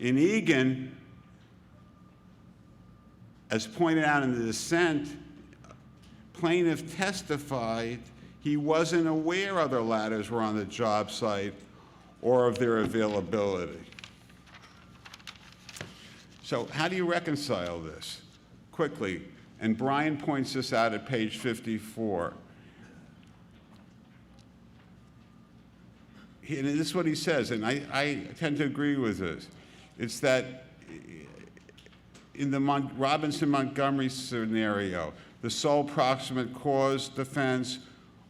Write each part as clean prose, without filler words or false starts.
In Egan, as pointed out in the dissent, plaintiff testified he wasn't aware other ladders were on the job site or of their availability. So how do you reconcile this? Quickly, and Brian points this out at page 54. And this is what he says, and I tend to agree with this. It's that in the Robinson-Montgomery scenario, the sole proximate cause defense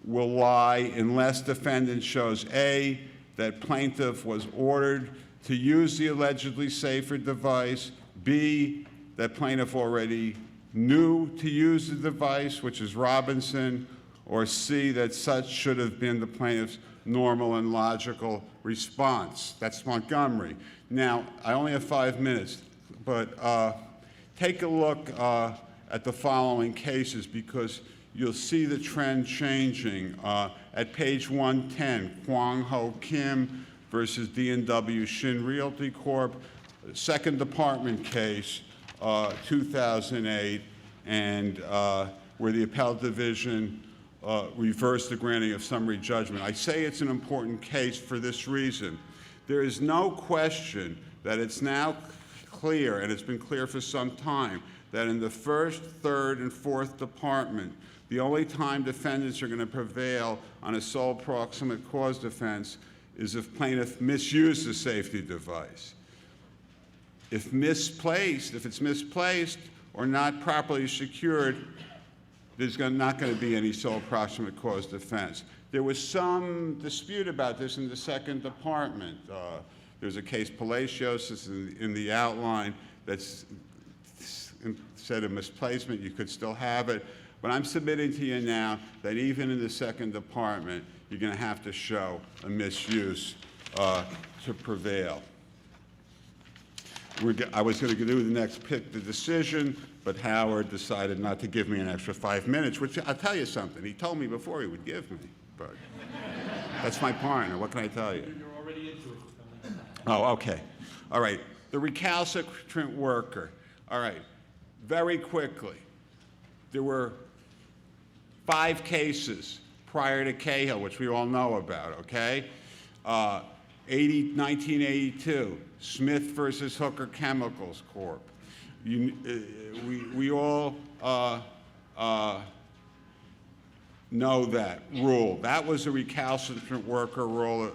will lie unless defendant shows A, that plaintiff was ordered to use the allegedly safer device, B, that plaintiff already knew to use the device, which is Robinson, or C, that such should have been the plaintiff's normal and logical response. That's Montgomery. Now, I only have 5 minutes, but take a look at the following cases because you'll see the trend changing. At page 110, Kwang Ho Kim versus D&W Shin Realty Corp., Second Department case, 2008, and where the appellate division reversed the granting of summary judgment. I say it's an important case for this reason. There is no question that it's now clear, and it's been clear for some time, that in the first, third, and fourth department, the only time defendants are going to prevail on a sole proximate cause defense is if plaintiff misused the safety device. If it's misplaced or not properly secured, there's not going to be any sole proximate cause defense. There was some dispute about this in the second department. There's a case, Palacios, in the outline, that's instead of misplacement, you could still have it. But I'm submitting to you now that even in the second department, you're going to have to show a misuse to prevail. I was going to do the next pick the decision, but Howard decided not to give me an extra 5 minutes, which I'll tell you something. He told me before he would give me, but that's my partner. What can I tell you? You're already into it. Oh, okay. All right. The recalcitrant worker. All right. Very quickly, there were 5 cases prior to Cahill, which we all know about, okay? 1982, Smith versus Hooker Chemicals Corp. We all know that rule. That was a recalcitrant worker rule.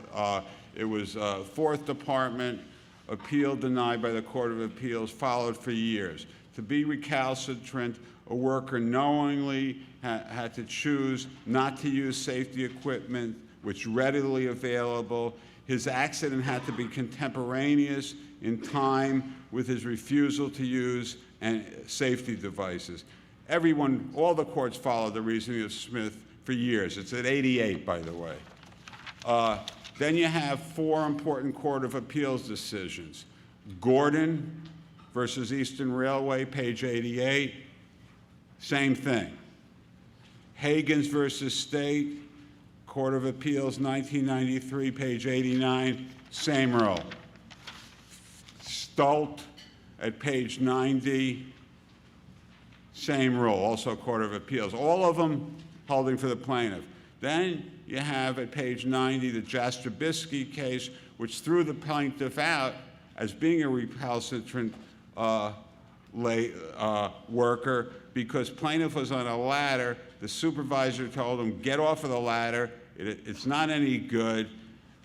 It was Fourth Department, appeal denied by the Court of Appeals, followed for years. To be recalcitrant, a worker knowingly had to choose not to use safety equipment which readily available. His accident had to be contemporaneous in time with his refusal to use safety devices. All the courts followed the reasoning of Smith for years. It's at 88, by the way. Then you have 4 important Court of Appeals decisions. Gordon versus Eastern Railway, page 88, same thing. Hagens versus State, Court of Appeals, 1993, page 89, same rule. Stolt at page 90, same rule, also Court of Appeals. All of them holding for the plaintiff. Then you have at page 90 the Jastrobisky case, which threw the plaintiff out as being a recalcitrant worker because plaintiff was on a ladder. The supervisor told him, get off of the ladder, it's not any good,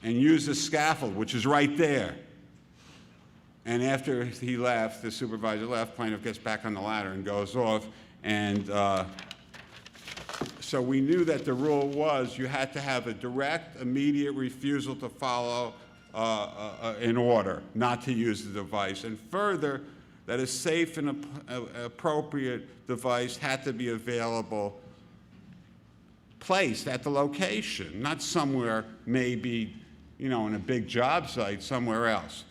and use the scaffold, which is right there. And after he left, the supervisor left, plaintiff gets back on the ladder and goes off. And so we knew that the rule was you had to have a direct, immediate refusal to follow an order, not to use the device. And further, that a safe and appropriate device had to be available, placed at the location, not somewhere maybe, in a big job site somewhere else.